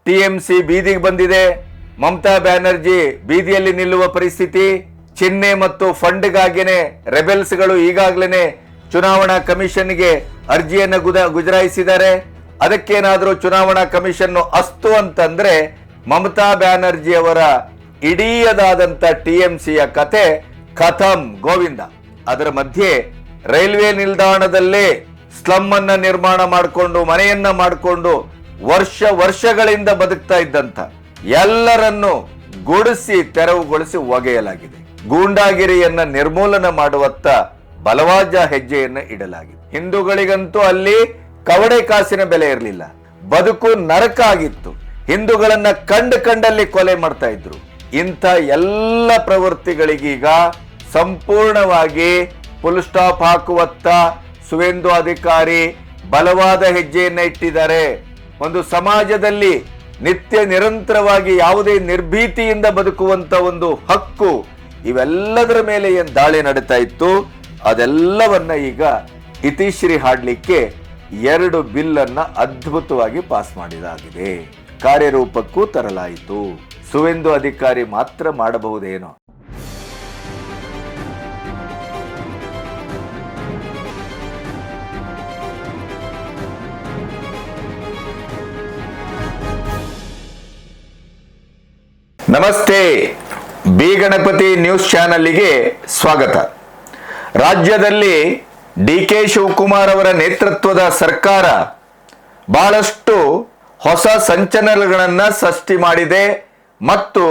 TMC ಬೀದಿಗೆ ಬಂದಿದೆ. ಮಮತಾ ಬ್ಯಾನರ್ಜಿ ಬೀದಿಯಲ್ಲಿ ನಿಲ್ಲುವ ಪರಿಸ್ಥಿತಿ. ಚಿಹ್ನೆ ಮತ್ತು ಫಂಡ್ಗಾಗಿನೇ ರೆಬೆಲ್ಸ್ಗಳು ಈಗಾಗಲೇ ಚುನಾವಣಾ ಕಮಿಷನ್ಗೆ ಅರ್ಜಿಯನ್ನು ಗುಜರಾಯಿಸಿದ್ದಾರೆ. ಅದಕ್ಕೇನಾದರೂ ಚುನಾವಣಾ ಕಮಿಷನ್ ಅಸ್ತು ಅಂತಂದ್ರೆ ಮಮತಾ ಬ್ಯಾನರ್ಜಿ ಅವರ ಇಡೀಯದಾದಂತ ಟಿಎಂಸಿಯ ಕತೆ ಖತಮ್ ಗೋವಿಂದ. ಅದರ ಮಧ್ಯೆ ರೈಲ್ವೆ ನಿಲ್ದಾಣದಲ್ಲೇ ಸ್ಲಮ್ ಅನ್ನ ನಿರ್ಮಾಣ ಮಾಡಿಕೊಂಡು ಮನೆಯನ್ನ ಮಾಡಿಕೊಂಡು ವರ್ಷಗಳಿಂದ ಬದುಕ್ತಾ ಇದ್ದಂತ ಎಲ್ಲರನ್ನು ಗುಡಿಸಿ ತೆರವುಗೊಳಿಸಿ ಒಗೆಯಲಾಗಿದೆ. ಗೂಂಡಾಗಿರಿಯನ್ನ ನಿರ್ಮೂಲನ ಮಾಡುವತ್ತ ಬಲವಾದ ಹೆಜ್ಜೆಯನ್ನ ಇಡಲಾಗಿದೆ. ಹಿಂದೂಗಳಿಗಂತೂ ಅಲ್ಲಿ ಕವಡೆ ಕಾಸಿನ ಬೆಲೆ ಇರಲಿಲ್ಲ. ಬದುಕು ನರಕ ಆಗಿತ್ತು. ಹಿಂದೂಗಳನ್ನ ಕಂಡಲ್ಲಿ ಕೊಲೆ ಮಾಡ್ತಾ ಇದ್ರು. ಇಂಥ ಎಲ್ಲ ಪ್ರವೃತ್ತಿಗಳಿಗೀಗ ಸಂಪೂರ್ಣವಾಗಿ ಫುಲ್ ಸ್ಟಾಪ್ ಹಾಕುವತ್ತ ಸುವೇಂದು ಅಧಿಕಾರಿ ಬಲವಾದ ಹೆಜ್ಜೆಯನ್ನ ಇಟ್ಟಿದ್ದಾರೆ. ಒಂದು ಸಮಾಜದಲ್ಲಿ ನಿತ್ಯ ನಿರಂತರವಾಗಿ ಯಾವುದೇ ನಿರ್ಭೀತಿಯಿಂದ ಬದುಕುವಂತ ಒಂದು ಹಕ್ಕು, ಇವೆಲ್ಲದರ ಮೇಲೆ ಏನ್ ದಾಳಿ ನಡೀತಾ ಇತ್ತು ಅದೆಲ್ಲವನ್ನ ಈಗ ಇತಿಶ್ರೀ ಹಾಡ್ಲಿಕ್ಕೆ 2 ಬಿಲ್ ಅನ್ನ ಅದ್ಭುತವಾಗಿ ಪಾಸ್ ಮಾಡಿದಾಗಿದೆ. ಕಾರ್ಯರೂಪಕ್ಕೂ ತರಲಾಯಿತು. ಸುವೇಂದು ಅಧಿಕಾರಿ ಮಾತ್ರ ಮಾಡಬಹುದೇನೋ. ನಮಸ್ತೆ, ಬಿ ಗಣಪತಿ ನ್ಯೂಸ್ ಚಾನಲ್ಗೆ ಸ್ವಾಗತ. ರಾಜ್ಯದಲ್ಲಿ ಡಿ.ಕೆ. ಶಿವಕುಮಾರ್ ಅವರ ನೇತೃತ್ವದ ಸರ್ಕಾರ ಬಹಳಷ್ಟು ಹೊಸ ಸಂಚಲನಗಳನ್ನು ಸೃಷ್ಟಿ ಮಾಡಿದೆ ಮತ್ತು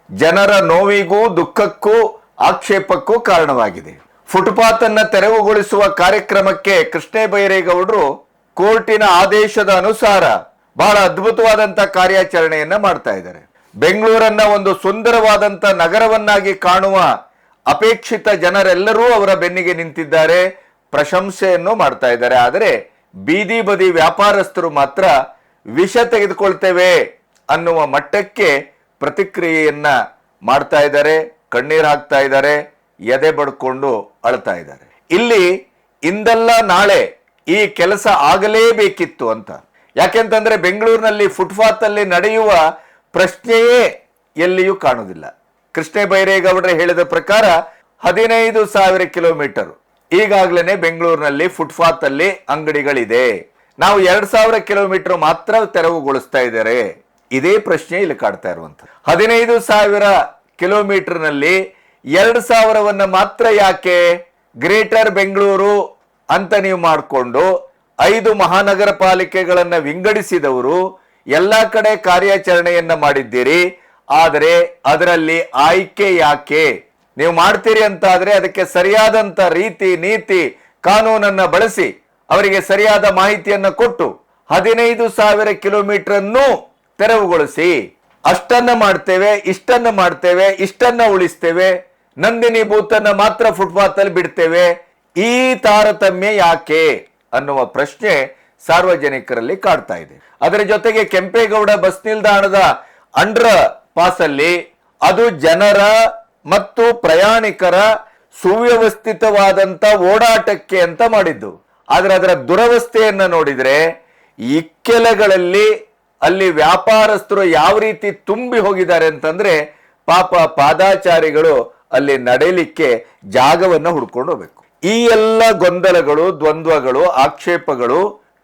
ಜನರ ನೋವಿಗೂ ದುಃಖಕ್ಕೂ ಆಕ್ಷೇಪಕ್ಕೂ ಕಾರಣವಾಗಿದೆ. ಫುಟ್ಪಾತ್ ಅನ್ನು ತೆರವುಗೊಳಿಸುವ ಕಾರ್ಯಕ್ರಮಕ್ಕೆ ಕೃಷ್ಣ ಬೈರೇಗೌಡರು ಕೋರ್ಟಿನ ಆದೇಶದ ಅನುಸಾರ ಬಹಳ ಅದ್ಭುತವಾದಂತ ಕಾರ್ಯಾಚರಣೆಯನ್ನ ಮಾಡ್ತಾ ಇದ್ದಾರೆ. ಬೆಂಗಳೂರನ್ನ ಒಂದು ಸುಂದರವಾದಂತ ನಗರವನ್ನಾಗಿ ಕಾಣುವ ಅಪೇಕ್ಷಿತ ಜನರೆಲ್ಲರೂ ಅವರ ಬೆನ್ನಿಗೆ ನಿಂತಿದ್ದಾರೆ, ಪ್ರಶಂಸೆಯನ್ನು ಮಾಡ್ತಾ ಇದ್ದಾರೆ. ಆದರೆ ಬೀದಿ ಬದಿ ವ್ಯಾಪಾರಸ್ಥರು ಮಾತ್ರ ವಿಷ ತೆಗೆದುಕೊಳ್ತೇವೆ ಅನ್ನುವ ಮಟ್ಟಕ್ಕೆ ಪ್ರತಿಕ್ರಿಯೆಯನ್ನ ಮಾಡ್ತಾ ಇದ್ದಾರೆ, ಕಣ್ಣೀರು ಹಾಕ್ತಾ ಇದ್ದಾರೆ, ಎದೆ ಬಡ್ಕೊಂಡು ಅಳ್ತಾ ಇದ್ದಾರೆ. ಇಲ್ಲಿ ಇಂದಲ್ಲ ನಾಳೆ ಈ ಕೆಲಸ ಆಗಲೇಬೇಕಿತ್ತು ಅಂತ. ಯಾಕೆಂತಂದ್ರೆ ಬೆಂಗಳೂರಿನಲ್ಲಿ ಫುಟ್ಪಾತ್ ಅಲ್ಲಿ ನಡೆಯುವ ಪ್ರಶ್ನೆಯೇ ಎಲ್ಲಿಯೂ ಕಾಣುವುದಿಲ್ಲ. ಕೃಷ್ಣ ಬೈರೇಗೌಡರು ಹೇಳಿದ ಪ್ರಕಾರ 15,000 ಕಿಲೋಮೀಟರ್ ಈಗಾಗಲೇ ಬೆಂಗಳೂರಿನಲ್ಲಿ ಫುಟ್ಪಾತ್ ಅಲ್ಲಿ ಅಂಗಡಿಗಳಿದೆ. ನಾವು 2,000 ಕಿಲೋಮೀಟರ್ ಮಾತ್ರ ತೆರವುಗೊಳಿಸ್ತಾ ಇದ್ದಾರೆ. ಇದೇ ಪ್ರಶ್ನೆ ಇಲ್ಲಿ ಕಾಡ್ತಾ ಇರುವಂಥದ್ದು. 15,000 ಕಿಲೋಮೀಟರ್ ನಲ್ಲಿ 2,000 ಮಾತ್ರ ಯಾಕೆ ಗ್ರೇಟರ್ ಬೆಂಗಳೂರು ಅಂತ ನೀವು ಮಾಡಿಕೊಂಡು 5 ಮಹಾನಗರ ಪಾಲಿಕೆಗಳನ್ನ ವಿಂಗಡಿಸಿದವರು ಎಲ್ಲ ಕಡೆ ಕಾರ್ಯಾಚರಣೆಯನ್ನ ಮಾಡಿದ್ದೀರಿ. ಆದರೆ ಅದರಲ್ಲಿ ಆಯ್ಕೆ ಯಾಕೆ ನೀವು ಮಾಡ್ತೀರಿ ಅಂತ ಆದ್ರೆ ಅದಕ್ಕೆ ಸರಿಯಾದಂತ ರೀತಿ ನೀತಿ ಕಾನೂನನ್ನ ಬಳಸಿ ಅವರಿಗೆ ಸರಿಯಾದ ಮಾಹಿತಿಯನ್ನ ಕೊಟ್ಟು 15,000 ಕಿಲೋಮೀಟರ್ ಅನ್ನು ತೆರವುಗೊಳಿಸಿ, ಅಷ್ಟನ್ನ ಮಾಡ್ತೇವೆ, ಇಷ್ಟನ್ನ ಮಾಡ್ತೇವೆ, ಇಷ್ಟನ್ನ ಉಳಿಸ್ತೇವೆ, ನಂದಿನಿ ಬೂತನ್ನ ಮಾತ್ರ ಫುಟ್ಪಾತ್ ಅಲ್ಲಿ ಬಿಡ್ತೇವೆ, ಈ ತಾರತಮ್ಯ ಯಾಕೆ ಅನ್ನುವ ಪ್ರಶ್ನೆ ಸಾರ್ವಜನಿಕರಲ್ಲಿ ಕಾಡ್ತಾ ಇದೆ. ಅದರ ಜೊತೆಗೆ ಕೆಂಪೇಗೌಡ ಬಸ್ ನಿಲ್ದಾಣದ ಅಂಡರ್ ಪಾಸ್ ಅಲ್ಲಿ ಅದು ಜನರ ಮತ್ತು ಪ್ರಯಾಣಿಕರ ಸುವ್ಯವಸ್ಥಿತವಾದಂತ ಓಡಾಟಕ್ಕೆ ಅಂತ ಮಾಡಿದ್ದು. ಆದ್ರೆ ಅದರ ದುರವಸ್ಥೆಯನ್ನ ನೋಡಿದ್ರೆ ಇಕ್ಕೆಲೆಗಳಲ್ಲಿ ಅಲ್ಲಿ ವ್ಯಾಪಾರಸ್ಥರು ಯಾವ ರೀತಿ ತುಂಬಿ ಹೋಗಿದ್ದಾರೆ ಅಂತಂದ್ರೆ ಪಾಪ ಪಾದಾಚಾರಿಗಳು ಅಲ್ಲಿ ನಡೆಯಲಿಕ್ಕೆ ಜಾಗವನ್ನ ಹುಡ್ಕೊಂಡು ಹೋಗ್ಬೇಕು. ಈ ಎಲ್ಲ ಗೊಂದಲಗಳು, ದ್ವಂದ್ವಗಳು, ಆಕ್ಷೇಪಗಳು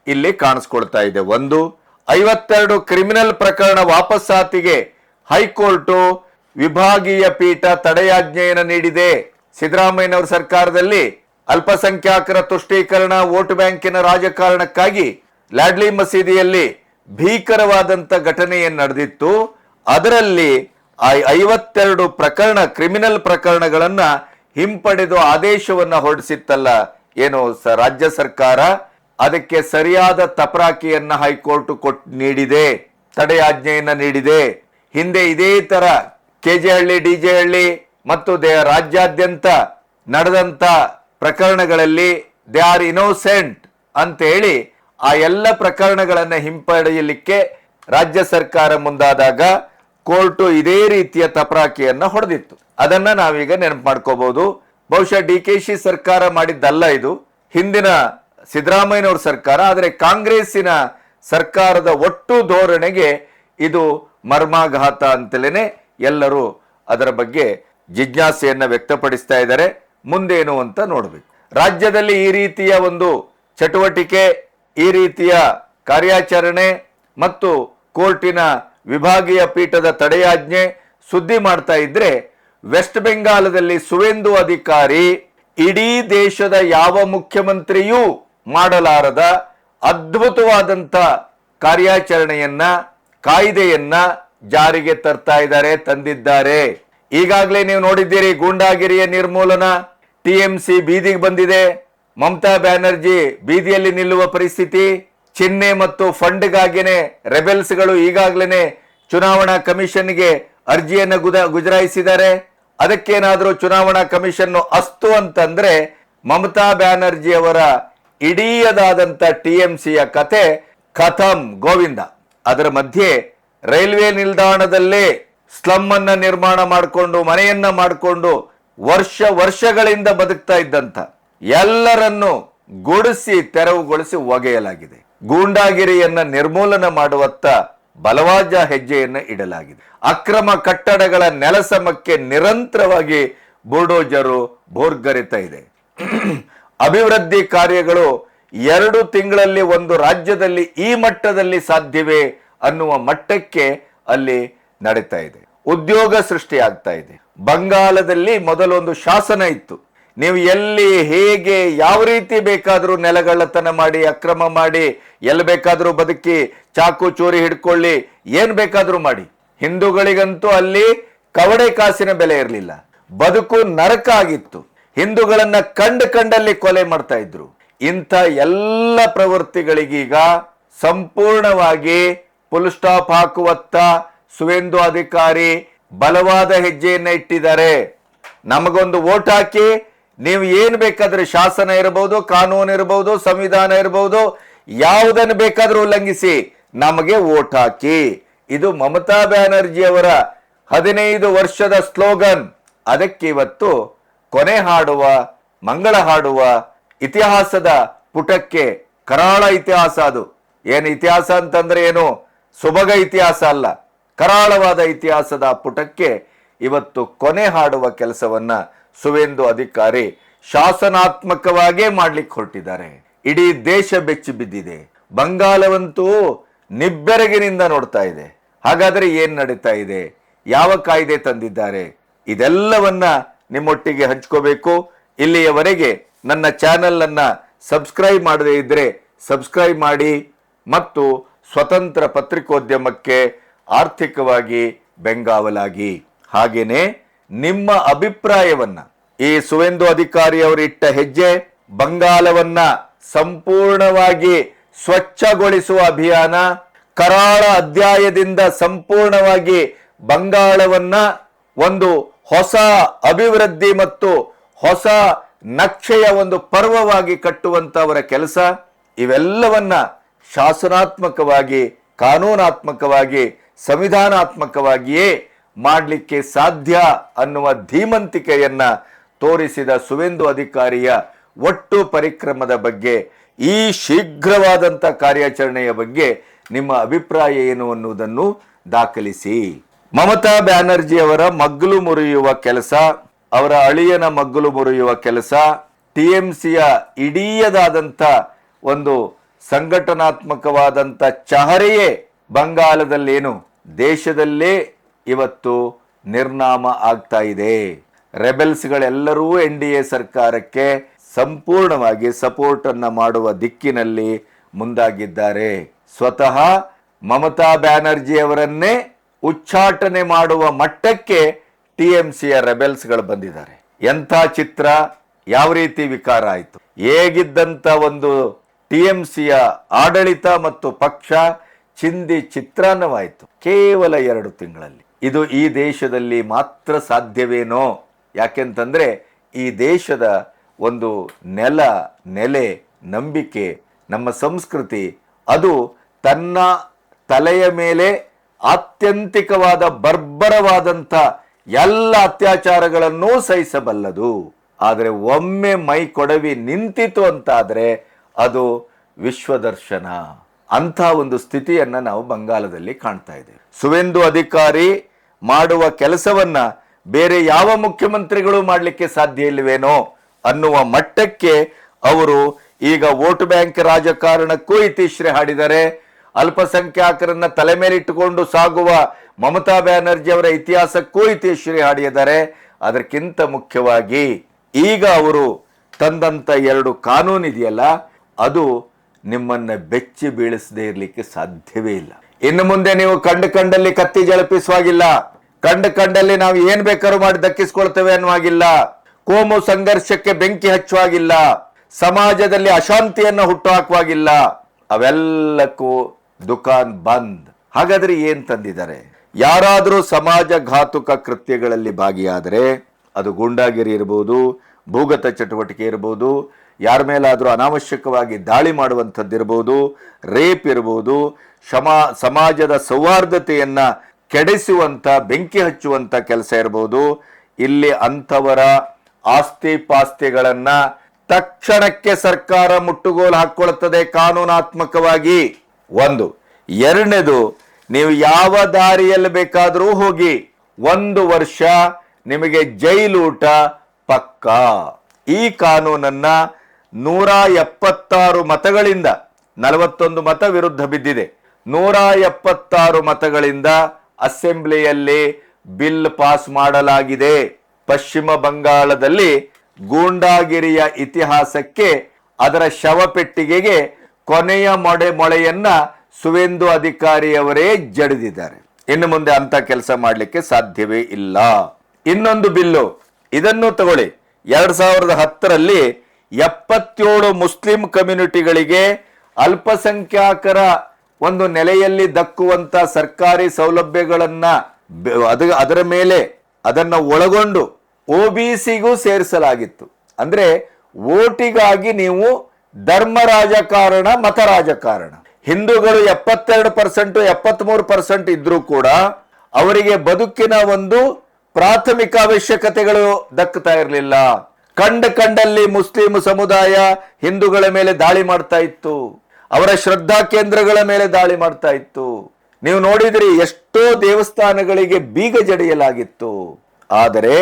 ಇಲ್ಲಿ ಕಾಣಿಸ್ಕೊಳ್ತಾ ಇದೆ. 52 ಕ್ರಿಮಿನಲ್ ಪ್ರಕರಣ ವಾಪಸ್ಸಾತಿಗೆ ಹೈಕೋರ್ಟ್ ವಿಭಾಗೀಯ ಪೀಠ ತಡೆಯಾಜ್ಞೆಯನ್ನು ನೀಡಿದೆ. ಸಿದ್ದರಾಮಯ್ಯನವರ ಸರ್ಕಾರದಲ್ಲಿ ಅಲ್ಪಸಂಖ್ಯಾತರ ತುಷ್ಟೀಕರಣ, ವೋಟ್ ಬ್ಯಾಂಕಿನ ರಾಜಕಾರಣಕ್ಕಾಗಿ ಲ್ಯಾಡ್ಲಿ ಮಸೀದಿಯಲ್ಲಿ ಭೀಕರವಾದಂತ ಘಟನೆಯನ್ನು ನಡೆದಿತ್ತು. ಅದರಲ್ಲಿ 52 ಪ್ರಕರಣ ಕ್ರಿಮಿನಲ್ ಪ್ರಕರಣಗಳನ್ನ ಹಿಂಪಡೆದು ಆದೇಶವನ್ನ ಹೊರಡಿಸಿತ್ತಲ್ಲ ಏನು ರಾಜ್ಯ ಸರ್ಕಾರ, ಅದಕ್ಕೆ ಸರಿಯಾದ ತಪರಾಕಿಯನ್ನ ಹೈಕೋರ್ಟ್ ನೀಡಿದೆ, ತಡೆಯಾಜ್ಞೆಯನ್ನ ನೀಡಿದೆ. ಹಿಂದೆ ಇದೇ ತರ ಕೆಜೆಹಳ್ಳಿ, ಡಿಜೆಹಳ್ಳಿ ಮತ್ತು ರಾಜ್ಯಾದ್ಯಂತ ನಡೆದಂತ ಪ್ರಕರಣಗಳಲ್ಲಿ ದೇ ಆರ್ ಇನ್ನೋಸೆಂಟ್ ಅಂತ ಹೇಳಿ ಆ ಎಲ್ಲ ಪ್ರಕರಣಗಳನ್ನ ಹಿಂಪಡೆಯಲಿಕ್ಕೆ ರಾಜ್ಯ ಸರ್ಕಾರ ಮುಂದಾದಾಗ ಕೋರ್ಟು ಇದೇ ರೀತಿಯ ತಪರಾಕಿಯನ್ನ ಹೊಡೆದಿತ್ತು. ಅದನ್ನ ನಾವೀಗ ನೆನಪು ಮಾಡ್ಕೋಬಹುದು. ಬಹುಶಃ ಡಿ.ಕೆ.ಶಿ ಸರ್ಕಾರ ಮಾಡಿದ್ದಲ್ಲ ಇದು, ಹಿಂದಿನ ಸಿದ್ದರಾಮಯ್ಯನವ್ರ ಸರ್ಕಾರ. ಆದರೆ ಕಾಂಗ್ರೆಸ್ಸಿನ ಸರ್ಕಾರದ ಒಟ್ಟು ಧೋರಣೆಗೆ ಇದು ಮರ್ಮಾಘಾತ ಅಂತಲೇ ಎಲ್ಲರೂ ಅದರ ಬಗ್ಗೆ ಜಿಜ್ಞಾಸೆಯನ್ನ ವ್ಯಕ್ತಪಡಿಸ್ತಾ ಇದ್ದಾರೆ. ಮುಂದೇನು ಅಂತ ನೋಡಬೇಕು. ರಾಜ್ಯದಲ್ಲಿ ಈ ರೀತಿಯ ಒಂದು ಚಟುವಟಿಕೆ, ಈ ರೀತಿಯ ಕಾರ್ಯಾಚರಣೆ ಮತ್ತು ಕೋರ್ಟಿನ ವಿಭಾಗೀಯ ಪೀಠದ ತಡೆಯಾಜ್ಞೆ ಸುದ್ದಿ ಮಾಡ್ತಾ ಇದ್ರೆ, ವೆಸ್ಟ್ ಬೆಂಗಾಲದಲ್ಲಿ ಸುವೇಂದು ಅಧಿಕಾರಿ ಇಡೀ ದೇಶದ ಯಾವ ಮುಖ್ಯಮಂತ್ರಿಯೂ ಮಾಡಲಾರದ ಅದ್ಭುತವಾದಂತ ಕಾರ್ಯಾಚರಣೆಯನ್ನ, ಕಾಯ್ದೆಯನ್ನ ಜಾರಿಗೆ ತರ್ತಾ ಇದ್ದಾರೆ, ತಂದಿದ್ದಾರೆ. ಈಗಾಗಲೇ ನೀವು ನೋಡಿದ್ದೀರಿ, ಗೂಂಡಾಗಿರಿಯ ನಿರ್ಮೂಲನ, ಟಿಎಂಸಿ ಬೀದಿಗೆ ಬಂದಿದೆ, ಮಮತಾ ಬ್ಯಾನರ್ಜಿ ಬೀದಿಯಲ್ಲಿ ನಿಲ್ಲುವ ಪರಿಸ್ಥಿತಿ, ಚಿಹ್ನೆ ಮತ್ತು ಫಂಡ್ಗಾಗಿನೇ ರೆಬೆಲ್ಸ್ಗಳು ಈಗಾಗಲೇ ಚುನಾವಣಾ ಕಮಿಷನ್ಗೆ ಅರ್ಜಿಯನ್ನು ಗುಜರಾಯಿಸಿದ್ದಾರೆ. ಅದಕ್ಕೇನಾದರೂ ಚುನಾವಣಾ ಕಮಿಷನ್ ಅಸ್ತು ಅಂತಂದ್ರೆ ಮಮತಾ ಬ್ಯಾನರ್ಜಿ ಅವರ ಇಡೀಯದಾದಂತ ಟಿಎಂಸಿಯ ಕತೆ ಖತಂ, ಗೋವಿಂದ. ಅದರ ಮಧ್ಯೆ ರೈಲ್ವೆ ನಿಲ್ದಾಣದಲ್ಲೇ ಸ್ಲಮ್ ಅನ್ನ ನಿರ್ಮಾಣ ಮಾಡಿಕೊಂಡು, ಮನೆಯನ್ನ ಮಾಡಿಕೊಂಡು ವರ್ಷಗಳಿಂದ ಬದುಕ್ತಾ ಇದ್ದಂತ ಎಲ್ಲರನ್ನು ಗುಡಿಸಿ ತೆರವುಗೊಳಿಸಿ ಒಗೆಯಲಾಗಿದೆ. ಗೂಂಡಾಗಿರಿಯನ್ನ ನಿರ್ಮೂಲನ ಮಾಡುವತ್ತ ಬಲವಾದ ಹೆಜ್ಜೆಯನ್ನು ಇಡಲಾಗಿದೆ. ಅಕ್ರಮ ಕಟ್ಟಡಗಳ ನೆಲಸಮಕ್ಕೆ ನಿರಂತರವಾಗಿ ಬುಲ್ಡೋಜರು ಭೋರ್ಗರಿತಾ ಇದೆ. ಅಭಿವೃದ್ಧಿ ಕಾರ್ಯಗಳು 2 ತಿಂಗಳಲ್ಲಿ ಒಂದು ರಾಜ್ಯದಲ್ಲಿ ಈ ಮಟ್ಟದಲ್ಲಿ ಸಾಧ್ಯವೇ ಅನ್ನುವ ಮಟ್ಟಕ್ಕೆ ಅಲ್ಲಿ ನಡೀತಾ ಇದೆ. ಉದ್ಯೋಗ ಸೃಷ್ಟಿ ಆಗ್ತಾ ಇದೆ. ಬಂಗಾಲದಲ್ಲಿ ಮೊದಲೊಂದು ಶಾಸನ ಇತ್ತು, ನೀವು ಎಲ್ಲಿ ಹೇಗೆ ಯಾವ ರೀತಿ ಬೇಕಾದರೂ ನೆಲಗಳ್ಳತನ ಮಾಡಿ, ಅಕ್ರಮ ಮಾಡಿ, ಎಲ್ಲಿ ಬೇಕಾದರೂ ಬದುಕಿ, ಚಾಕು ಚೂರಿ ಹಿಡ್ಕೊಳ್ಳಿ, ಏನ್ ಬೇಕಾದರೂ ಮಾಡಿ. ಹಿಂದೂಗಳಿಗಂತೂ ಅಲ್ಲಿ ಕವಡೆ ಕಾಸಿನ ಬೆಲೆ ಇರಲಿಲ್ಲ, ಬದುಕು ನರಕ ಆಗಿತ್ತು. ಹಿಂದೂಗಳನ್ನ ಕಂಡಲ್ಲಿ ಕೊಲೆ ಮಾಡ್ತಾ ಇದ್ರು. ಇಂಥ ಎಲ್ಲ ಪ್ರವೃತ್ತಿಗಳಿಗೀಗ ಸಂಪೂರ್ಣವಾಗಿ ಫುಲ್ ಸ್ಟಾಪ್ ಹಾಕುವತ್ತ ಸುವೇಂದು ಅಧಿಕಾರಿ ಬಲವಾದ ಹೆಜ್ಜೆಯನ್ನ ಇಟ್ಟಿದ್ದಾರೆ. ನಮಗೊಂದು ವೋಟ್ ಹಾಕಿ, ನೀವು ಏನ್ ಬೇಕಾದ್ರೆ ಶಾಸನ ಇರಬಹುದು, ಕಾನೂನು ಇರಬಹುದು, ಸಂವಿಧಾನ ಇರಬಹುದು, ಯಾವುದನ್ನು ಬೇಕಾದ್ರೂ ಉಲ್ಲಂಘಿಸಿ ನಮಗೆ ವೋಟ್ ಹಾಕಿ. ಇದು ಮಮತಾ ಬ್ಯಾನರ್ಜಿ ಅವರ 15 ವರ್ಷದ ಸ್ಲೋಗನ್. ಅದಕ್ಕೆ ಇವತ್ತು ಕೊನೆ ಹಾಡುವ, ಮಂಗಳ ಹಾಡುವ ಇತಿಹಾಸದ ಪುಟಕ್ಕೆ, ಕರಾಳ ಇತಿಹಾಸ ಅದು. ಏನು ಇತಿಹಾಸ ಅಂತಂದ್ರೆ ಏನು ಸುಭಗ ಇತಿಹಾಸ ಅಲ್ಲ, ಕರಾಳವಾದ ಇತಿಹಾಸದ ಪುಟಕ್ಕೆ ಇವತ್ತು ಕೊನೆ ಹಾಡುವ ಕೆಲಸವನ್ನ ಸುವೇಂದು ಅಧಿಕಾರಿ ಶಾಸನಾತ್ಮಕವಾಗೇ ಮಾಡ್ಲಿಕ್ಕೆ ಹೊರಟಿದ್ದಾರೆ. ಇಡೀ ದೇಶ ಬೆಚ್ಚಿ ಬಿದ್ದಿದೆ. ಬಂಗಾಲವಂತೂ ನಿಬ್ಬೆರಗಿನಿಂದ ನೋಡ್ತಾ ಇದೆ. ಹಾಗಾದ್ರೆ ಏನ್ ನಡೀತಾ ಇದೆ, ಯಾವ ಕಾಯ್ದೆ ತಂದಿದ್ದಾರೆ, ಇದೆಲ್ಲವನ್ನ ನಿಮ್ಮೊಟ್ಟಿಗೆ ಹಂಚ್ಕೋಬೇಕು. ಇಲ್ಲಿಯವರೆಗೆ ನನ್ನ ಚಾನೆಲ್ ಅನ್ನ ಸಬ್ಸ್ಕ್ರೈಬ್ ಮಾಡದೇ ಇದ್ರೆ ಸಬ್ಸ್ಕ್ರೈಬ್ ಮಾಡಿ ಮತ್ತು ಸ್ವತಂತ್ರ ಪತ್ರಿಕೋದ್ಯಮಕ್ಕೆ ಆರ್ಥಿಕವಾಗಿ ಬೆಂಗಾವಲಾಗಿ. ಹಾಗೇನೆ ನಿಮ್ಮ ಅಭಿಪ್ರಾಯವನ್ನ, ಈ ಸುವೇಂದು ಅಧಿಕಾರಿ ಅವರು ಇಟ್ಟ ಹೆಜ್ಜೆ, ಬಂಗಾಲವನ್ನ ಸಂಪೂರ್ಣವಾಗಿ ಸ್ವಚ್ಛಗೊಳಿಸುವ ಅಭಿಯಾನ, ಕರಾಳ ಅಧ್ಯಾಯದಿಂದ ಸಂಪೂರ್ಣವಾಗಿ ಬಂಗಾಳವನ್ನ ಒಂದು ಹೊಸ ಅಭಿವೃದ್ಧಿ ಮತ್ತು ಹೊಸ ನಕ್ಷೆಯ ಒಂದು ಪರ್ವವಾಗಿ ಕಟ್ಟುವಂತ ಅವರ ಕೆಲಸ, ಇವೆಲ್ಲವನ್ನ ಶಾಸನಾತ್ಮಕವಾಗಿ, ಕಾನೂನಾತ್ಮಕವಾಗಿ, ಸಂವಿಧಾನಾತ್ಮಕವಾಗಿಯೇ ಮಾಡಲಿಕ್ಕೆ ಸಾಧ್ಯ ಅನ್ನುವ ಧೀಮಂತಿಕೆಯನ್ನ ತೋರಿಸಿದ ಸುವೇಂದು ಅಧಿಕಾರಿಯ ಒಟ್ಟು ಪರಿಕ್ರಮದ ಬಗ್ಗೆ, ಈ ಶೀಘ್ರವಾದಂಥ ಕಾರ್ಯಾಚರಣೆಯ ಬಗ್ಗೆ ನಿಮ್ಮ ಅಭಿಪ್ರಾಯ ಏನು ಅನ್ನುವುದನ್ನು ದಾಖಲಿಸಿ. ಮಮತಾ ಬ್ಯಾನರ್ಜಿ ಅವರ ಮಗ್ಗಲು ಮುರಿಯುವ ಕೆಲಸ, ಅವರ ಅಳಿಯನ ಮಗ್ಗಲು ಮುರಿಯುವ ಕೆಲಸ, ಟಿಎಂಸಿಯ ಇಡೀಯದಾದಂಥ ಒಂದು ಸಂಘಟನಾತ್ಮಕವಾದಂಥ ಚಹರೆಯೇ ಬಂಗಾಲದಲ್ಲೇನು ದೇಶದಲ್ಲೇ ಇವತ್ತು ನಿರ್ನಾಮ ಆಗ್ತಾ ಇದೆ. ರೆಬೆಲ್ಸ್ಗಳೆಲ್ಲರೂ NDA ಸರ್ಕಾರಕ್ಕೆ ಸಂಪೂರ್ಣವಾಗಿ ಸಪೋರ್ಟ್ ಅನ್ನ ಮಾಡುವ ದಿಕ್ಕಿನಲ್ಲಿ ಮುಂದಾಗಿದ್ದಾರೆ. ಸ್ವತಃ ಮಮತಾ ಬ್ಯಾನರ್ಜಿ ಅವರನ್ನೇ ಉಚ್ಚಾಟನೆ ಮಾಡುವ ಮಟ್ಟಕ್ಕೆ ಟಿಎಂಸಿಯ ರೆಬೆಲ್ಸ್ಗಳು ಬಂದಿದ್ದಾರೆ. ಎಂಥ ಚಿತ್ರ, ಯಾವ ರೀತಿ ವಿಕಾರ ಆಯಿತು. ಹೇಗಿದ್ದಂಥ ಒಂದು ಟಿಎಂಸಿಯ ಆಡಳಿತ ಮತ್ತು ಪಕ್ಷ ಚಿಂದಿ ಚಿತ್ರಾನ್ನವಾಯಿತು ಕೇವಲ 2 ತಿಂಗಳಲ್ಲಿ. ಇದು ಈ ದೇಶದಲ್ಲಿ ಮಾತ್ರ ಸಾಧ್ಯವೇನೋ? ಯಾಕೆಂತಂದ್ರೆ ಈ ದೇಶದ ಒಂದು ನೆಲೆ, ನಂಬಿಕೆ, ನಮ್ಮ ಸಂಸ್ಕೃತಿ, ಅದು ತನ್ನ ತಲೆಯ ಮೇಲೆ ಆತ್ಯಂತಿಕವಾದ ಬರ್ಬರವಾದಂಥ ಎಲ್ಲ ಅತ್ಯಾಚಾರಗಳನ್ನೂ ಸಹಿಸಬಲ್ಲದು. ಆದರೆ ಒಮ್ಮೆ ಮೈ ಕೊಡವಿ ನಿಂತಿತು ಅಂತಾದ್ರೆ ಅದು ವಿಶ್ವದರ್ಶನ. ಅಂಥ ಒಂದು ಸ್ಥಿತಿಯನ್ನ ನಾವು ಬಂಗಾಲದಲ್ಲಿ ಕಾಣ್ತಾ ಇದ್ದೇವೆ. ಸುವೇಂದು ಅಧಿಕಾರಿ ಮಾಡುವ ಕೆಲಸವನ್ನ ಬೇರೆ ಯಾವ ಮುಖ್ಯಮಂತ್ರಿಗಳು ಮಾಡಲಿಕ್ಕೆ ಸಾಧ್ಯ ಇಲ್ಲವೇನೋ ಅನ್ನುವ ಮಟ್ಟಕ್ಕೆ ಅವರು ಈಗ ವೋಟ್ ಬ್ಯಾಂಕ್ ರಾಜಕಾರಣಕ್ಕೂ ಇತಿಶ್ರೀ ಹಾಡಿದರೆ, ಅಲ್ಪಸಂಖ್ಯಾತರನ್ನ ತಲೆ ಮೇಲಿಟ್ಟುಕೊಂಡು ಸಾಗುವ ಮಮತಾ ಬ್ಯಾನರ್ಜಿ ಅವರ ಇತಿಹಾಸಕ್ಕೂ ಇತಿಶ್ರೀ ಹಾಡಿದ್ದಾರೆ. ಅದಕ್ಕಿಂತ ಮುಖ್ಯವಾಗಿ ಈಗ ಅವರು ತಂದಂತ 2 ಕಾನೂನು ಇದೆಯಲ್ಲ, ಅದು ನಿಮ್ಮನ್ನ ಬೆಚ್ಚಿ ಬೀಳಿಸದೇ ಇರಲಿಕ್ಕೆ ಸಾಧ್ಯವೇ ಇಲ್ಲ. ಇನ್ನು ಮುಂದೆ ನೀವು ಕಂಡಲ್ಲಿ ಕತ್ತಿ ಜಳಪಿಸುವಾಗಿಲ್ಲ, ಕಂಡಲ್ಲಿ ನಾವು ಏನ್ ಬೇಕಾದ್ರೂ ಮಾಡಿ ದಕ್ಕಿಸ್ಕೊಳ್ತೇವೆ ಅನ್ನುವಾಗಿಲ್ಲ, ಕೋಮು ಸಂಘರ್ಷಕ್ಕೆ ಬೆಂಕಿ ಹಚ್ಚುವಾಗಿಲ್ಲ, ಸಮಾಜದಲ್ಲಿ ಅಶಾಂತಿಯನ್ನು ಹುಟ್ಟುಹಾಕುವಾಗಿಲ್ಲ. ಅವೆಲ್ಲಕ್ಕೂ ದುಕಾನ್ ಬಂದ್. ಹಾಗಾದ್ರೆ ಏನ್ ತಂದಿದ್ದಾರೆ? ಯಾರಾದರೂ ಸಮಾಜ ಘಾತುಕ ಕೃತ್ಯಗಳಲ್ಲಿ ಭಾಗಿಯಾದರೆ, ಅದು ಗೂಂಡಾಗಿರಿ ಇರಬಹುದು, ಭೂಗತ ಚಟುವಟಿಕೆ ಇರಬಹುದು, ಯಾರ ಮೇಲಾದರೂ ಅನಾವಶ್ಯಕವಾಗಿ ದಾಳಿ ಮಾಡುವಂಥದ್ದಿರಬಹುದು, ರೇಪ್ ಇರಬಹುದು, ಸಮಾಜದ ಸೌಹಾರ್ದತೆಯನ್ನ ಕೆಡಿಸುವಂತ ಬೆಂಕಿ ಹಚ್ಚುವಂತ ಕೆಲಸ ಇರಬಹುದು. ಇಲ್ಲಿ ಅಂಥವರ ಆಸ್ತಿ ಪಾಸ್ತಿಗಳನ್ನ ತಕ್ಷಣಕ್ಕೆ ಸರ್ಕಾರ ಮುಟ್ಟುಗೋಲು ಹಾಕೊಳ್ಳುತ್ತದೆ ಕಾನೂನಾತ್ಮಕವಾಗಿ. 1. 2ನೇದು, ನೀವು ಯಾವ ದಾರಿಯಲ್ಲಿ ಬೇಕಾದರೂ ಹೋಗಿ 1 ವರ್ಷ ನಿಮಗೆ ಜೈಲೂಟ ಪಕ್ಕ. ಈ ಕಾನೂನನ್ನ 176 ಮತಗಳಿಂದ, 41 ಮತ ವಿರುದ್ಧ ಬಿದ್ದಿದೆ, 176 ಮತಗಳಿಂದ ಅಸೆಂಬ್ಲಿಯಲ್ಲಿ ಬಿಲ್ ಪಾಸ್ ಮಾಡಲಾಗಿದೆ. ಪಶ್ಚಿಮ ಬಂಗಾಳದಲ್ಲಿ ಗೂಂಡಾಗಿರಿಯ ಇತಿಹಾಸಕ್ಕೆ, ಅದರ ಶವಪೆಟ್ಟಿಗೆಗೆ ಕೊನೆಯ ಮೊಳೆಯನ್ನ ಸುವೇಂದು ಅಧಿಕಾರಿಯವರೇ ಜಡಿದಿದ್ದಾರೆ. ಇನ್ನು ಮುಂದೆ ಅಂತ ಕೆಲಸ ಮಾಡಲಿಕ್ಕೆ ಸಾಧ್ಯವೇ ಇಲ್ಲ. ಇನ್ನೊಂದು ಬಿಲ್ಲು, ಇದನ್ನು ತಗೊಳ್ಳಿ. 2010ರಲ್ಲಿ 77 ಮುಸ್ಲಿಂ ಕಮ್ಯುನಿಟಿಗಳಿಗೆ ಅಲ್ಪಸಂಖ್ಯಾತರ ಒಂದು ನೆಲೆಯಲ್ಲಿ ದಕ್ಕುವಂತ ಸರ್ಕಾರಿ ಸೌಲಭ್ಯಗಳನ್ನ ಅದರ ಮೇಲೆ ಅದನ್ನ ಒಳಗೊಂಡು OBCಗೂ ಸೇರಿಸಲಾಗಿತ್ತು. ಅಂದ್ರೆ ವೋಟಿಗಾಗಿ ನೀವು ಧರ್ಮ ರಾಜಕಾರಣ, ಮತ ರಾಜಕಾರಣ. ಹಿಂದೂಗಳು 72%, 73% ಇದ್ರೂ ಕೂಡ ಅವರಿಗೆ ಬದುಕಿನ ಒಂದು ಪ್ರಾಥಮಿಕ ಅವಶ್ಯಕತೆಗಳು ದಕ್ಕುತ್ತಾ ಇರಲಿಲ್ಲ. ಕಂಡಲ್ಲಿ ಮುಸ್ಲಿಂ ಸಮುದಾಯ ಹಿಂದೂಗಳ ಮೇಲೆ ದಾಳಿ ಮಾಡ್ತಾ ಇತ್ತು, ಅವರ ಶ್ರದ್ಧಾ ಕೇಂದ್ರಗಳ ಮೇಲೆ ದಾಳಿ ಮಾಡ್ತಾ ಇತ್ತು. ನೀವು ನೋಡಿದ್ರಿ, ಎಷ್ಟೋ ದೇವಸ್ಥಾನಗಳಿಗೆ ಬೀಗ ಜಡಿಯಲಾಗಿತ್ತು. ಆದರೆ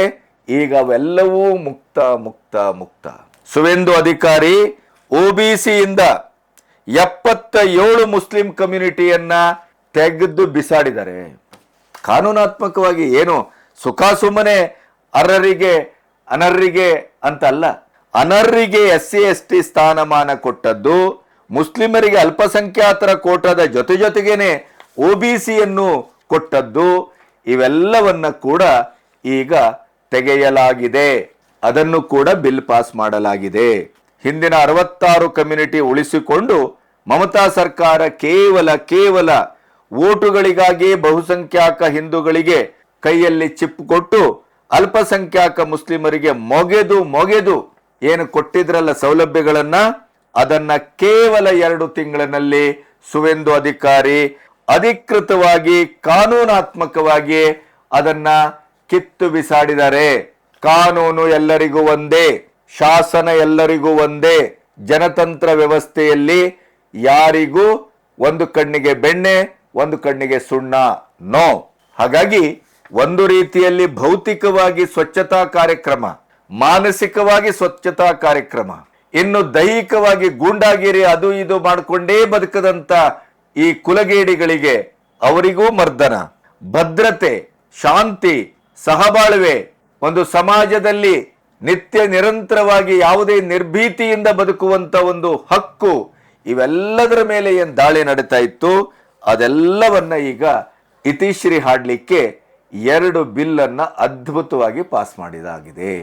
ಈಗ ಅವೆಲ್ಲವೂ ಮುಕ್ತ ಮುಕ್ತ ಮುಕ್ತ. ಸುವೇಂದು ಅಧಿಕಾರಿ OBCಯಿಂದ 77 ಮುಸ್ಲಿಂ ಕಮ್ಯುನಿಟಿಯನ್ನ ತೆಗೆದು ಬಿಸಾಡಿದ್ದಾರೆ. ಕಾನೂನಾತ್ಮಕವಾಗಿ ಏನು ಸುಖ ಸುಮ್ಮನೆ ಅರ್ಹರಿಗೆ ಅನರ್ಹರಿಗೆ ಅಂತ ಅಲ್ಲ. ಅನರ್ಹರಿಗೆ SC ST ಸ್ಥಾನಮಾನ ಕೊಟ್ಟದ್ದು, ಮುಸ್ಲಿಮರಿಗೆ ಅಲ್ಪಸಂಖ್ಯಾತರ ಕೋಟಾದ ಜೊತೆಗೇನೆ OBCಯನ್ನು ಕೊಟ್ಟದ್ದು, ಇವೆಲ್ಲವನ್ನ ಕೂಡ ಈಗ ತೆಗೆಯಲಾಗಿದೆ. ಅದನ್ನು ಕೂಡ ಬಿಲ್ ಪಾಸ್ ಮಾಡಲಾಗಿದೆ. ಹಿಂದಿನ 66 ಕಮ್ಯುನಿಟಿ ಉಳಿಸಿಕೊಂಡು ಮಮತಾ ಸರ್ಕಾರ ಕೇವಲ ವೋಟುಗಳಿಗಾಗಿ ಬಹುಸಂಖ್ಯಾಕ ಹಿಂದೂಗಳಿಗೆ ಕೈಯಲ್ಲಿ ಚಿಪ್ ಕೊಟ್ಟು ಅಲ್ಪಸಂಖ್ಯಾಕ ಮುಸ್ಲಿಮರಿಗೆ ಮೊಗೆದು ಏನು ಕೊಟ್ಟಿದ್ರಲ್ಲ ಸೌಲಭ್ಯಗಳನ್ನ, ಅದನ್ನ ಕೇವಲ 2 ತಿಂಗಳಿನಲ್ಲಿ ಸುವೇಂದು ಅಧಿಕಾರಿ ಅಧಿಕೃತವಾಗಿ ಕಾನೂನಾತ್ಮಕವಾಗಿ ಅದನ್ನ ಕಿತ್ತು ಬಿಸಾಡಿದ್ದಾರೆ. ಕಾನೂನು ಎಲ್ಲರಿಗೂ ಒಂದೇ, ಶಾಸನ ಎಲ್ಲರಿಗೂ ಒಂದೇ. ಜನತಂತ್ರ ವ್ಯವಸ್ಥೆಯಲ್ಲಿ ಯಾರಿಗೂ ಒಂದು ಕಣ್ಣಿಗೆ ಬೆಣ್ಣೆ, ಒಂದು ಕಣ್ಣಿಗೆ ಸುಣ್ಣ ನೋ. ಹಾಗಾಗಿ ಒಂದು ರೀತಿಯಲ್ಲಿ ಭೌತಿಕವಾಗಿ ಸ್ವಚ್ಛತಾ ಕಾರ್ಯಕ್ರಮ, ಮಾನಸಿಕವಾಗಿ ಸ್ವಚ್ಛತಾ ಕಾರ್ಯಕ್ರಮ, ಇನ್ನು ದೈಹಿಕವಾಗಿ ಗೂಂಡಾಗಿರಿ ಅದು ಇದು ಮಾಡಿಕೊಂಡೇ ಬದುಕದಂತ ಈ ಕುಲಗೇಡಿಗಳಿಗೆ ಅವರಿಗೂ ಮರ್ದನ. ಭದ್ರತೆ, ಶಾಂತಿ, ಸಹಬಾಳ್ವೆ, ಒಂದು ಸಮಾಜದಲ್ಲಿ ನಿತ್ಯ ನಿರಂತರವಾಗಿ ಯಾವುದೇ ನಿರ್ಭೀತಿಯಿಂದ ಬದುಕುವಂತ ಒಂದು ಹಕ್ಕು, ಇವೆಲ್ಲದರ ಮೇಲೆ ಏನ್ ದಾಳಿ ನಡೀತಾ ಇತ್ತು ಅದೆಲ್ಲವನ್ನ ಈಗ ಇತಿಶ್ರೀ ಹಾಡ್ಲಿಕ್ಕೆ 2 ಬಿಲ್ಲನ್ನ ಅದ್ಭುತವಾಗಿ ಪಾಸ್ ಮಾಡಿದಾಗಿದೆ,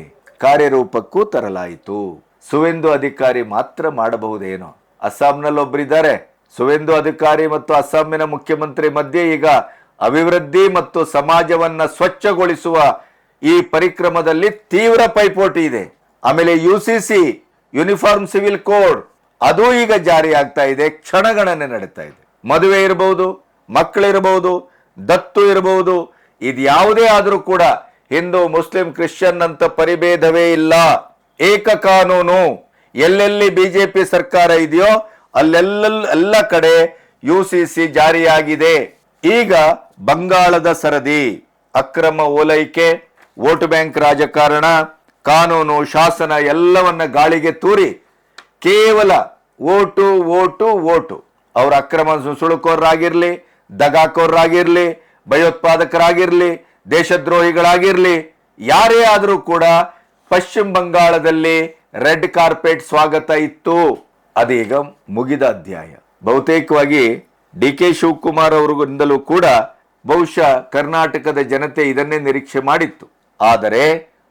ಕಾರ್ಯರೂಪಕ್ಕೂ ತರಲಾಯಿತು. ಸುವೇಂದು ಅಧಿಕಾರಿ ಮಾತ್ರ ಮಾಡಬಹುದೇನೋ. ಅಸ್ಸಾಂನಲ್ಲಿ ಒಬ್ಬರಿದ್ದಾರೆ, ಸುವೇಂದು ಅಧಿಕಾರಿ ಮತ್ತು ಅಸ್ಸಾಮಿನ ಮುಖ್ಯಮಂತ್ರಿ ಮಧ್ಯೆ ಈಗ ಅಭಿವೃದ್ಧಿ ಮತ್ತು ಸಮಾಜವನ್ನ ಸ್ವಚ್ಛಗೊಳಿಸುವ ಈ ಪರಿಕ್ರಮದಲ್ಲಿ ತೀವ್ರ ಪೈಪೋಟಿ ಇದೆ. ಆಮೇಲೆ UCC ಯೂನಿಫಾರ್ಮ್ ಸಿವಿಲ್ ಕೋಡ್ ಅದು ಈಗ ಜಾರಿ ಆಗ್ತಾ ಇದೆ, ಕ್ಷಣಗಣನೆ ನಡೀತಾ ಇದೆ. ಮದುವೆ ಇರಬಹುದು, ಮಕ್ಕಳಿರಬಹುದು, ದತ್ತು ಇರಬಹುದು, ಇದ್ಯಾವುದೇ ಆದರೂ ಕೂಡ ಹಿಂದೂ ಮುಸ್ಲಿಂ ಕ್ರಿಶ್ಚಿಯನ್ ಅಂತ ಪರಿಭೇದವೇ ಇಲ್ಲ. ಏಕ ಕಾನೂನು. ಎಲ್ಲೆಲ್ಲಿ BJP ಸರ್ಕಾರ ಇದೆಯೋ ಎಲ್ಲ ಕಡೆ UCC ಜಾರಿಯಾಗಿದೆ. ಈಗ ಬಂಗಾಳದ ಸರದಿ ಅಕ್ರಮ ಓಲೈಕೆ, ವೋಟ್ ಬ್ಯಾಂಕ್ ರಾಜಕಾರಣ, ಕಾನೂನು ಶಾಸನ ಎಲ್ಲವನ್ನ ಗಾಳಿಗೆ ತೂರಿ ಕೇವಲ ಓಟು ಓಟು ಓಟು. ಅವರ ಅಕ್ರಮ ಸುಳುಕೋರರಾಗಿರ್ಲಿ, ದಗಾಕೋರರಾಗಿರ್ಲಿ, ಭಯೋತ್ಪಾದಕರಾಗಿರ್ಲಿ, ದೇಶದ್ರೋಹಿಗಳಾಗಿರ್ಲಿ, ಯಾರೇ ಆದರೂ ಕೂಡ ಪಶ್ಚಿಮ ಬಂಗಾಳದಲ್ಲಿ ರೆಡ್ ಕಾರ್ಪೆಟ್ ಸ್ವಾಗತ ಇತ್ತು. ಅದೀಗ ಮುಗಿದ ಅಧ್ಯಾಯ. ಬಹುತೇಕವಾಗಿ DK ಶಿವಕುಮಾರ್ ಅವರಿಗಿಂದಲೂ ಕೂಡ ಬಹುಶಃ ಕರ್ನಾಟಕದ ಜನತೆ ಇದನ್ನೇ ನಿರೀಕ್ಷೆ ಮಾಡಿತ್ತು. ಆದರೆ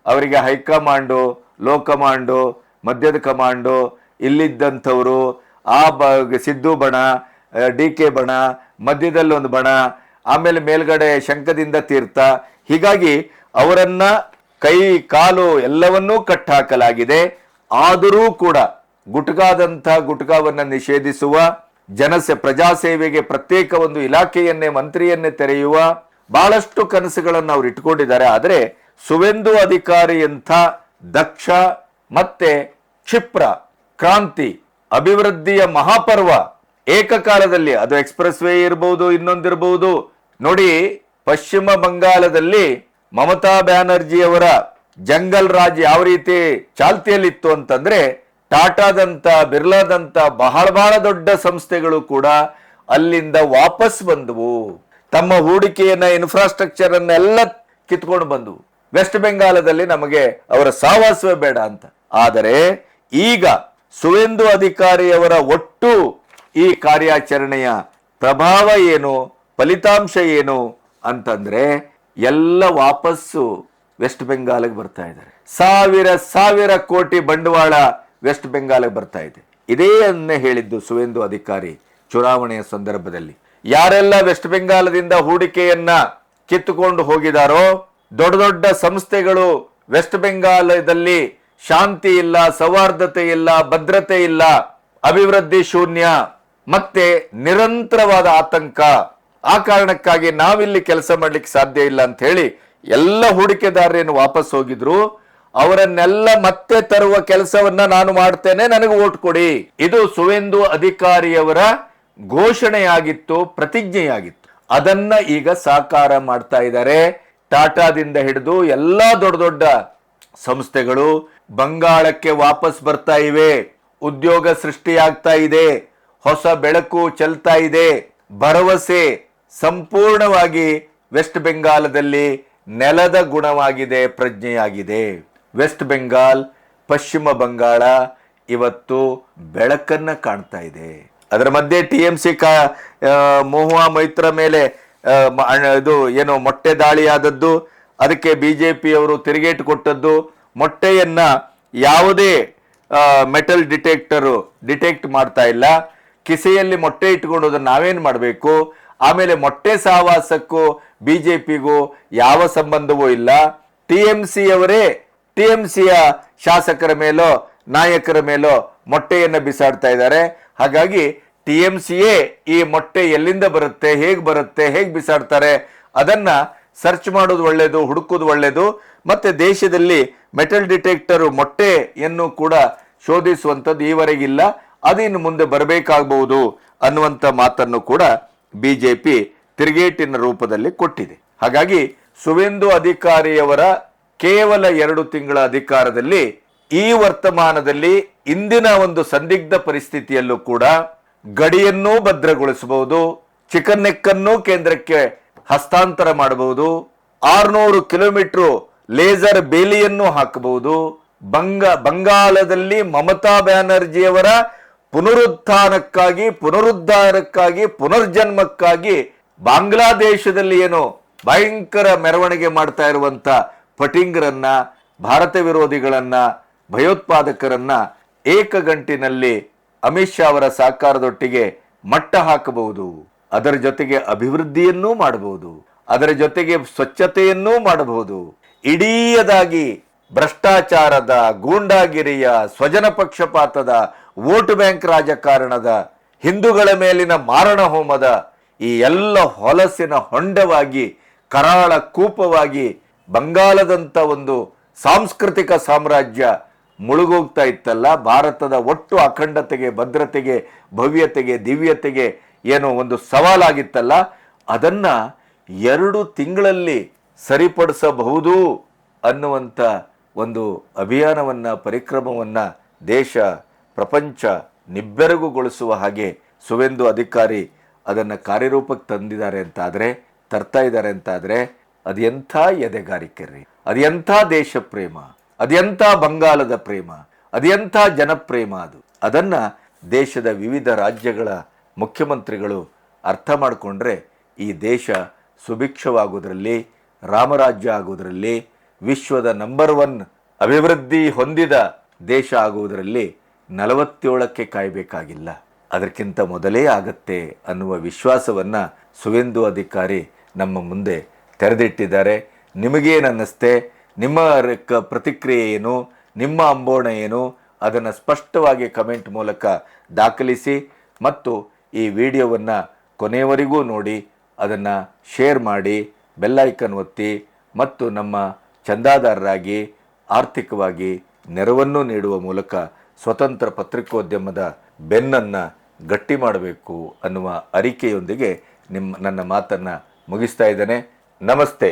ಅವರಿಗೆ ಹೈಕಮಾಂಡು, ಲೋ ಕಮಾಂಡು, ಮಧ್ಯದ ಕಮಾಂಡು, ಇಲ್ಲಿದ್ದಂಥವರು ಸಿದ್ದು ಬಣ, DK ಬಣ, ಮಧ್ಯದಲ್ಲಿ ಒಂದು ಬಣ, ಆಮೇಲೆ ಮೇಲ್ಗಡೆ ಶಂಕದಿಂದ ತೀರ್ಥ, ಹೀಗಾಗಿ ಅವರನ್ನ ಕೈ ಕಾಲು ಎಲ್ಲವನ್ನೂ ಕಟ್ಟಾಕಲಾಗಿದೆ. ಆದರೂ ಕೂಡ ಗುಟ್ಕಾವನ್ನ ನಿಷೇಧಿಸುವ, ಪ್ರಜಾಸೇವೆಗೆ ಪ್ರತ್ಯೇಕ ಒಂದು ಇಲಾಖೆಯನ್ನೇ, ಮಂತ್ರಿಯನ್ನೇ ತೆರೆಯುವ ಬಹಳಷ್ಟು ಕನಸುಗಳನ್ನು ಅವರು ಇಟ್ಕೊಂಡಿದ್ದಾರೆ. ಆದರೆ ಸುವೇಂದು ಅಧಿಕಾರಿಯಂಥ ದಕ್ಷ ಮತ್ತೆ ಕ್ಷಿಪ್ರ ಕ್ರಾಂತಿ ಅಭಿವೃದ್ಧಿಯ ಮಹಾಪರ್ವ ಏಕಕಾಲದಲ್ಲಿ, ಅದು ಎಕ್ಸ್ಪ್ರೆಸ್ ವೇ ಇರಬಹುದು, ಇನ್ನೊಂದಿರಬಹುದು. ನೋಡಿ, ಪಶ್ಚಿಮ ಬಂಗಾಳದಲ್ಲಿ ಮಮತಾ ಬ್ಯಾನರ್ಜಿ ಅವರ ಜಂಗಲ್ ರಾಜ್ ಯಾವ ರೀತಿ ಚಾಲ್ತಿಯಲ್ಲಿತ್ತು ಅಂತಂದ್ರೆ, ಟಾಟಾದಂತ, ಬಿರ್ಲಾದಂತ ಬಹಳ ದೊಡ್ಡ ಸಂಸ್ಥೆಗಳು ಕೂಡ ಅಲ್ಲಿಂದ ವಾಪಸ್ ಬಂದವು. ತಮ್ಮ ಹೂಡಿಕೆಯನ್ನ, ಇನ್ಫ್ರಾಸ್ಟ್ರಕ್ಚರ್ ಅನ್ನೆಲ್ಲ ಕಿತ್ಕೊಂಡು ಬಂದವು. ವೆಸ್ಟ್ ಬೆಂಗಾಲದಲ್ಲಿ ನಮಗೆ ಅವರ ಸಾವಾಸವೇ ಬೇಡ ಅಂತ. ಆದರೆ ಈಗ ಸುವೇಂದು ಅಧಿಕಾರಿಯವರ ಒಟ್ಟು ಈ ಕಾರ್ಯಾಚರಣೆಯ ಪ್ರಭಾವ ಏನು, ಫಲಿತಾಂಶ ಏನು ಅಂತಂದ್ರೆ, ಎಲ್ಲ ವಾಪಸ್ಸು ವೆಸ್ಟ್ ಬೆಂಗಾಲ್ಗೆ ಬರ್ತಾ ಇದ್ದಾರೆ. ಸಾವಿರ ಕೋಟಿ ಬಂಡವಾಳ ವೆಸ್ಟ್ ಬೆಂಗಾಲ್ಗೆ ಬರ್ತಾ ಇದೆ. ಇದೇ ಅನ್ನೇ ಹೇಳಿದ್ದು ಸುವೇಂದು ಅಧಿಕಾರಿ ಚುನಾವಣೆಯ ಸಂದರ್ಭದಲ್ಲಿ. ಯಾರೆಲ್ಲ ವೆಸ್ಟ್ ಬೆಂಗಾಲದಿಂದ ಹೂಡಿಕೆಯನ್ನ ಕಿತ್ತುಕೊಂಡು ಹೋಗಿದಾರೋ, ದೊಡ್ಡ ದೊಡ್ಡ ಸಂಸ್ಥೆಗಳು ವೆಸ್ಟ್ ಬೆಂಗಾಲದಲ್ಲಿ ಶಾಂತಿ ಇಲ್ಲ, ಸೌಹಾರ್ದತೆ ಇಲ್ಲ, ಭದ್ರತೆ ಇಲ್ಲ, ಅಭಿವೃದ್ಧಿ ಶೂನ್ಯ, ಮತ್ತೆ ನಿರಂತರವಾದ ಆತಂಕ. ಆ ಕಾರಣಕ್ಕಾಗಿ ನಾವಿಲ್ಲಿ ಕೆಲಸ ಮಾಡ್ಲಿಕ್ಕೆ ಸಾಧ್ಯ ಇಲ್ಲ ಅಂತ ಹೇಳಿ ಎಲ್ಲ ಹೂಡಿಕೆದಾರರೇನು ವಾಪಸ್ ಹೋಗಿದ್ರು, ಅವರನ್ನೆಲ್ಲ ಮತ್ತೆ ತರುವ ಕೆಲಸವನ್ನ ನಾನು ಮಾಡ್ತೇನೆ, ನನಗೆ ಓಟ್ ಕೊಡಿ. ಇದು ಸುವೇಂದು ಅಧಿಕಾರಿಯವರ ಘೋಷಣೆಯಾಗಿತ್ತು, ಪ್ರತಿಜ್ಞೆಯಾಗಿತ್ತು. ಅದನ್ನ ಈಗ ಸಾಕಾರ ಮಾಡ್ತಾ ಇದ್ದಾರೆ. ಟಾಟಾದಿಂದ ಹಿಡಿದು ಎಲ್ಲಾ ದೊಡ್ಡ ದೊಡ್ಡ ಸಂಸ್ಥೆಗಳು ಬಂಗಾಳಕ್ಕೆ ವಾಪಸ್ ಬರ್ತಾ ಇವೆ. ಉದ್ಯೋಗ ಸೃಷ್ಟಿಯಾಗ್ತಾ ಇದೆ, ಹೊಸ ಬೆಳಕು ಚೆಲ್ತಾ ಇದೆ, ಭರವಸೆ ಸಂಪೂರ್ಣವಾಗಿ ವೆಸ್ಟ್ ಬೆಂಗಾಲದಲ್ಲಿ ನೆಲದ ಗುಣವಾಗಿದೆ, ಪ್ರಜ್ಞೆಯಾಗಿದೆ. ವೆಸ್ಟ್ ಬೆಂಗಾಲ್, ಪಶ್ಚಿಮ ಬಂಗಾಳ ಇವತ್ತು ಬೆಳಕನ್ನ ಕಾಣ್ತಾ ಇದೆ. ಅದರ ಮಧ್ಯೆ TMC ಮಹುವಾ ಮೈತ್ರ ಮೇಲೆ ಇದು ಏನು ಮೊಟ್ಟೆ ದಾಳಿಯಾದದ್ದು, ಅದಕ್ಕೆ ಬಿಜೆಪಿ ಅವರು ತಿರುಗೇಟು ಕೊಟ್ಟದ್ದು. ಮೊಟ್ಟೆಯನ್ನ ಯಾವುದೇ ಮೆಟಲ್ ಡಿಟೆಕ್ಟ್ ಮಾಡ್ತಾ ಇಲ್ಲ. ಕಿಸೆಯಲ್ಲಿ ಮೊಟ್ಟೆ ಇಟ್ಕೊಂಡು ನಾವೇನ್ ಮಾಡಬೇಕು? ಆಮೇಲೆ ಮೊಟ್ಟೆ ಸಹವಾಸಕ್ಕೂ ಬಿಜೆಪಿಗೂ ಯಾವ ಸಂಬಂಧವೂ ಇಲ್ಲ. TMCಯ ಶಾಸಕರ ಮೇಲೋ ನಾಯಕರ ಮೇಲೋ ಮೊಟ್ಟೆಯನ್ನ ಬಿಸಾಡ್ತಾ ಇದ್ದಾರೆ. ಹಾಗಾಗಿ TMCಯೇ ಈ ಮೊಟ್ಟೆ ಎಲ್ಲಿಂದ ಬರುತ್ತೆ, ಹೇಗೆ ಬಿಸಾಡ್ತಾರೆ ಅದನ್ನ ಸರ್ಚ್ ಮಾಡೋದು ಒಳ್ಳೇದು, ಹುಡುಕೋದು ಒಳ್ಳೇದು. ಮತ್ತೆ ದೇಶದಲ್ಲಿ ಮೆಟಲ್ ಡಿಟೆಕ್ಟರ್ ಮೊಟ್ಟೆಯನ್ನು ಕೂಡ ಶೋಧಿಸುವಂಥದ್ದು ಈವರೆಗಿಲ್ಲ, ಅದಿನ್ನು ಮುಂದೆ ಬರಬೇಕಾಗಬಹುದು ಅನ್ನುವಂಥ ಮಾತನ್ನು ಕೂಡ ಬಿಜೆಪಿ ತಿರುಗೇಟಿನ ರೂಪದಲ್ಲಿ ಕೊಟ್ಟಿದೆ. ಹಾಗಾಗಿ ಸುವೇಂದು ಅಧಿಕಾರಿಯವರ ಕೇವಲ 2 ತಿಂಗಳ ಅಧಿಕಾರದಲ್ಲಿ, ಈ ವರ್ತಮಾನದಲ್ಲಿ, ಇಂದಿನ ಒಂದು ಸಂದಿಗ್ಧ ಪರಿಸ್ಥಿತಿಯಲ್ಲೂ ಕೂಡ ಗಡಿಯನ್ನೂ ಭದ್ರಗೊಳಿಸಬಹುದು, ಚಿಕನ್ ನೆಕ್ ಅನ್ನು ಕೇಂದ್ರಕ್ಕೆ ಹಸ್ತಾಂತರ ಮಾಡಬಹುದು, 600 ಕಿಲೋಮೀಟರ್ ಲೇಸರ್ ಬೇಲಿಯನ್ನು ಹಾಕಬಹುದು. ಬಂಗಾಳದಲ್ಲಿ ಮಮತಾ ಬ್ಯಾನರ್ಜಿಯವರ ಪುನರುದ್ಧಾರಕ್ಕಾಗಿ ಪುನರ್ಜನ್ಮಕ್ಕಾಗಿ ಬಾಂಗ್ಲಾದೇಶದಲ್ಲಿ ಏನು ಭಯಂಕರ ಮೆರವಣಿಗೆ ಮಾಡ್ತಾ ಇರುವಂತ ಪಟಿಂಗರನ್ನ, ಭಾರತ ವಿರೋಧಿಗಳನ್ನ, ಭಯೋತ್ಪಾದಕರನ್ನ ಏಕಗಂಟಿನಲ್ಲಿ ಅಮಿತ್ ಶಾ ಅವರ ಸಹಕಾರದೊಟ್ಟಿಗೆ ಮಟ್ಟ ಹಾಕಬಹುದು. ಅದರ ಜೊತೆಗೆ ಅಭಿವೃದ್ಧಿಯನ್ನೂ ಮಾಡಬಹುದು, ಅದರ ಜೊತೆಗೆ ಸ್ವಚ್ಛತೆಯನ್ನೂ ಮಾಡಬಹುದು. ಇಡೀಯದಾಗಿ ಭ್ರಷ್ಟಾಚಾರದ, ಗೂಂಡಾಗಿರಿಯ, ಸ್ವಜನ ಪಕ್ಷಪಾತದ, ವೋಟ್ ಬ್ಯಾಂಕ್ ರಾಜಕಾರಣದ, ಹಿಂದೂಗಳ ಮೇಲಿನ ಮಾರಣ ಹೋಮದ ಈ ಎಲ್ಲ ಹೊಲಸಿನ ಹೊಂಡವಾಗಿ, ಕರಾಳ ಕೂಪವಾಗಿ ಬಂಗಾಳದಂತ ಒಂದು ಸಾಂಸ್ಕೃತಿಕ ಸಾಮ್ರಾಜ್ಯ ಮುಳುಗೋಗ್ತಾ ಇತ್ತಲ್ಲ. ಭಾರತದ ಒಟ್ಟು ಅಖಂಡತೆಗೆ, ಭದ್ರತೆಗೆ, ಭವ್ಯತೆಗೆ, ದಿವ್ಯತೆಗೆ ಏನು ಒಂದು ಸವಾಲಾಗಿತ್ತಲ್ಲ ಅದನ್ನ 2 ತಿಂಗಳಲ್ಲಿ ಸರಿಪಡಿಸಬಹುದು ಅನ್ನುವಂಥ ಒಂದು ಅಭಿಯಾನವನ್ನ, ಪರಿಕ್ರಮವನ್ನ ದೇಶ ಪ್ರಪಂಚ ನಿಬ್ಬೆರಗುಗೊಳಿಸುವ ಹಾಗೆ ಸುವೇಂದು ಅಧಿಕಾರಿ ಅದನ್ನು ಕಾರ್ಯರೂಪಕ್ಕೆ ತಂದಿದ್ದಾರೆ ಅಂತಾದರೆ, ತರ್ತಾ ಇದ್ದಾರೆ ಅಂತಾದರೆ, ಅದೆಂಥ ಎದೆಗಾರಿಕೆ ರೀ, ಅದೆಂಥ ದೇಶ ಪ್ರೇಮ, ಅದೆಂಥ ಬಂಗಾಲದ ಪ್ರೇಮ, ಅದೆಂಥ ಜನಪ್ರೇಮ. ಅದನ್ನ ದೇಶದ ವಿವಿಧ ರಾಜ್ಯಗಳ ಮುಖ್ಯಮಂತ್ರಿಗಳು ಅರ್ಥ ಮಾಡಿಕೊಂಡ್ರೆ ಈ ದೇಶ ಸುಭಿಕ್ಷವಾಗುವುದರಲ್ಲಿ, ರಾಮರಾಜ್ಯ ಆಗುವುದರಲ್ಲಿ, ವಿಶ್ವದ ನಂಬರ್ 1 ಅಭಿವೃದ್ಧಿ ಹೊಂದಿದ ದೇಶ ಆಗುವುದರಲ್ಲಿ 47ಕ್ಕೆ ಕಾಯಬೇಕಾಗಿಲ್ಲ, ಅದಕ್ಕಿಂತ ಮೊದಲೇ ಆಗತ್ತೆ ಅನ್ನುವ ವಿಶ್ವಾಸವನ್ನು ಸುವೇಂದು ಅಧಿಕಾರಿ ನಮ್ಮ ಮುಂದೆ ತೆರೆದಿಟ್ಟಿದ್ದಾರೆ. ನಿಮಗೇನನ್ನಿಸ್ತೆ? ನಿಮ್ಮ ಪ್ರತಿಕ್ರಿಯೆ ಏನು? ನಿಮ್ಮ ಅಂಬೋಣ ಏನು? ಅದನ್ನು ಸ್ಪಷ್ಟವಾಗಿ ಕಮೆಂಟ್ ಮೂಲಕ ದಾಖಲಿಸಿ ಮತ್ತು ಈ ವಿಡಿಯೋವನ್ನು ಕೊನೆಯವರೆಗೂ ನೋಡಿ, ಅದನ್ನು ಶೇರ್ ಮಾಡಿ, ಬೆಲ್ಲೈಕನ್ ಒತ್ತಿ ಮತ್ತು ನಮ್ಮ ಚಂದಾದಾರರಾಗಿ ಆರ್ಥಿಕವಾಗಿ ನೆರವನ್ನು ನೀಡುವ ಮೂಲಕ ಸ್ವತಂತ್ರ ಪತ್ರಿಕೋದ್ಯಮದ ಬೆನ್ನನ್ನು ಗಟ್ಟಿ ಮಾಡಬೇಕು ಅನ್ನುವ ಅರಿಕೆಯೊಂದಿಗೆ ನನ್ನ ಮಾತನ್ನು ಮುಗಿಸ್ತಾ ಇದ್ದೇನೆ. ನಮಸ್ತೆ.